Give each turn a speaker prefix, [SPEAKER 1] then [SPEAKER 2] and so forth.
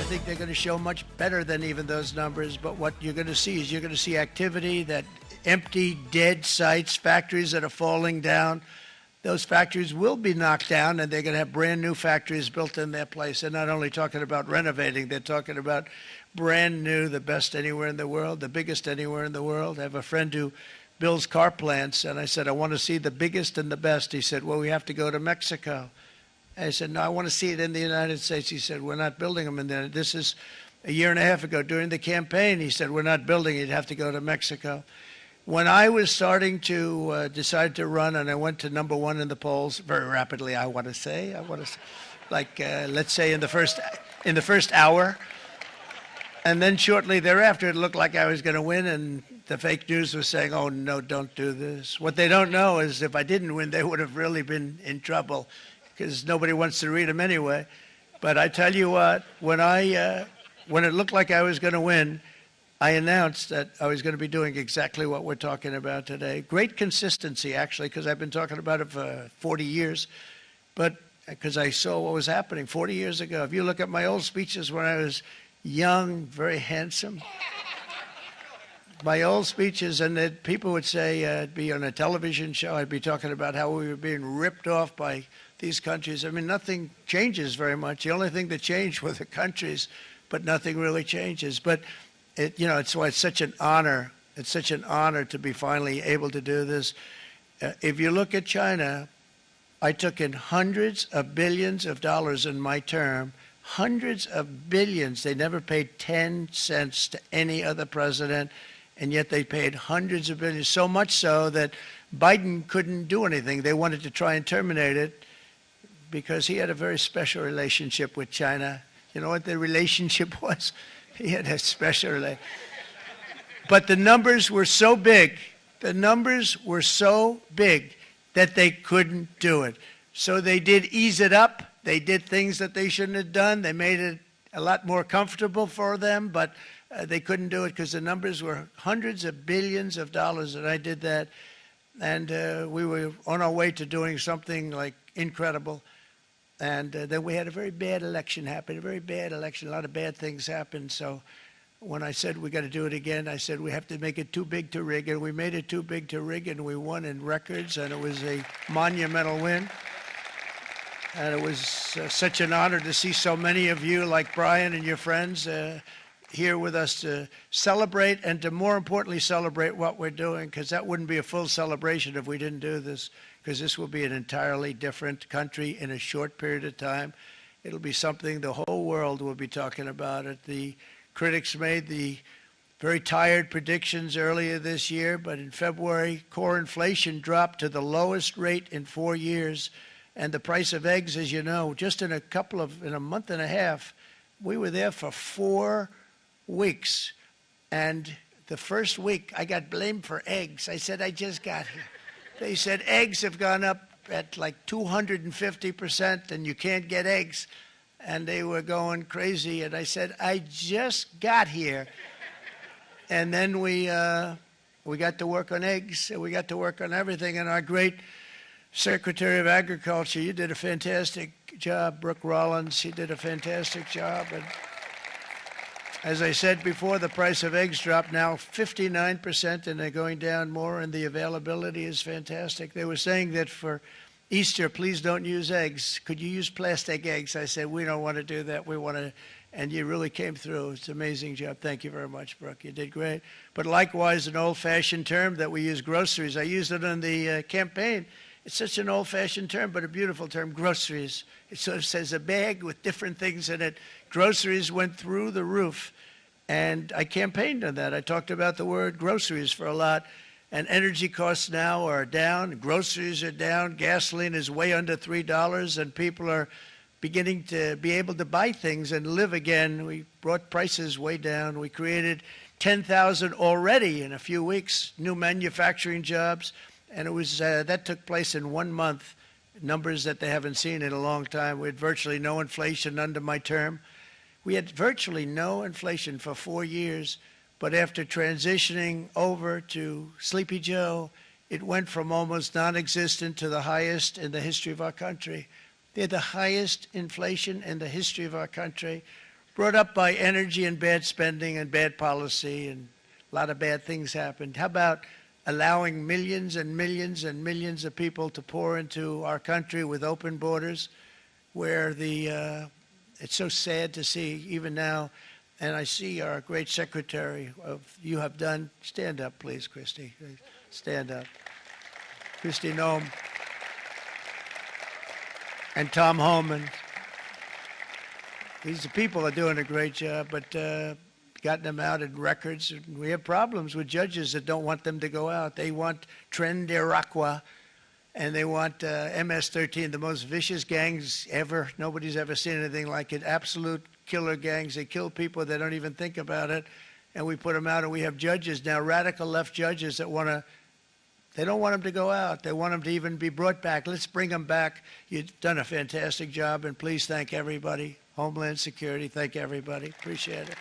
[SPEAKER 1] think they're going to show much better than even those numbers. But what you're going to see is you're going to see activity, that empty, dead sites, factories that are falling down. Those factories will be knocked down, and they're going to have brand new factories built in their place. They're not only talking about renovating, they're talking about brand new, the best anywhere in the world, the biggest anywhere in the world. I have a friend who builds car plants, and I said, I want to see the biggest and the best. He said, well, we have to go to Mexico. I said, no, I want to see it in the United States. He said, we're not building them in there. This is a year and a half ago during the campaign. He said, we're not building it. You'd have to go to Mexico. When I was starting to decide to run, and I went to number one in the polls very rapidly, I want to say, like let's say in the first hour, and then shortly thereafter, it looked like I was going to win, and the fake news was saying, "Oh no, don't do this." What they don't know is if I didn't win, they would have really been in trouble, because nobody wants to read them anyway. But I tell you what, when it looked like I was going to win, I announced that I was going to be doing exactly what we're talking about today. Great consistency, actually, because I've been talking about it for 40 years, but because I saw what was happening 40 years ago. If you look at my old speeches when I was young, very handsome, my old speeches, and that people would say, I'd be on a television show, I'd be talking about how we were being ripped off by these countries. I mean, nothing changes very much. The only thing that changed were the countries, but nothing really changes. But it's why it's such an honor. It's such an honor to be finally able to do this. If you look at China, I took in hundreds of billions of dollars in my term, hundreds of billions. They never paid 10 cents to any other president, and yet they paid hundreds of billions, so much so that Biden couldn't do anything. They wanted to try and terminate it because he had a very special relationship with China. You know what the relationship was? He had a special relationship. But the numbers were so big, that they couldn't do it. So they did ease it up. They did things that they shouldn't have done. They made it a lot more comfortable for them, but they couldn't do it because the numbers were hundreds of billions of dollars, and I did that. And we were on our way to doing something like incredible. And then we had a very bad election happen, a lot of bad things happened. So when I said we got to do it again, I said we have to make it too big to rig. And we made it too big to rig, and we won in records, and it was a monumental win. And it was such an honor to see so many of you, like Brian and your friends, here with us to celebrate, and to more importantly celebrate what we're doing, because that wouldn't be a full celebration if we didn't do this, because this will be an entirely different country in a short period of time. It'll be something the whole world will be talking about it. The critics made the very tired predictions earlier this year, but in February, core inflation dropped to the lowest rate in 4 years, and the price of eggs, as you know, just in a month and a half, we were there for 4 weeks, and the first week I got blamed for eggs. I said, I just got here. They said eggs have gone up at like 250%, and you can't get eggs. And they were going crazy. And I said, I just got here. And then we got to work on eggs, and we got to work on everything. And our great Secretary of Agriculture, you did a fantastic job. Brooke Rollins, she did a fantastic job. And as I said before, the price of eggs dropped now 59%, and they're going down more, and the availability is fantastic. They were saying that for Easter, please don't use eggs. Could you use plastic eggs? I said, we don't want to do that. We want to, and you really came through. It's an amazing job. Thank you very much, Brooke. You did great. But likewise, an old-fashioned term that we use, groceries. I used it in the campaign. It's such an old-fashioned term, but a beautiful term, groceries. It sort of says a bag with different things in it. Groceries went through the roof, and I campaigned on that. I talked about the word groceries for a lot, and energy costs now are down. Groceries are down. Gasoline is way under $3, and people are beginning to be able to buy things and live again. We brought prices way down. We created 10,000 already in a few weeks, new manufacturing jobs. And it was that took place in 1 month, numbers that they haven't seen in a long time. We had virtually no inflation under my term. We had virtually no inflation for 4 years, but after transitioning over to Sleepy Joe, it went from almost non-existent to the highest in the history of our country. They had the highest inflation in the history of our country. brought up by energy and bad spending and bad policy, and a lot of bad things happened. How about allowing millions and millions and millions of people to pour into our country with open borders, where it's so sad to see even now. And I see our great secretary you have done. Stand up, please, Christy. Stand up. Christy Noem and Tom Homan. These people are doing a great job, but gotten them out in records. We have problems with judges that don't want them to go out. They want Tren de Aragua, and they want MS-13, the most vicious gangs ever. Nobody's ever seen anything like it. Absolute killer gangs. They kill people. They don't even think about it. And we put them out, and we have judges now, radical left judges that they don't want them to go out. They want them to even be brought back. Let's bring them back. You've done a fantastic job, and please thank everybody. Homeland Security, thank everybody. Appreciate it.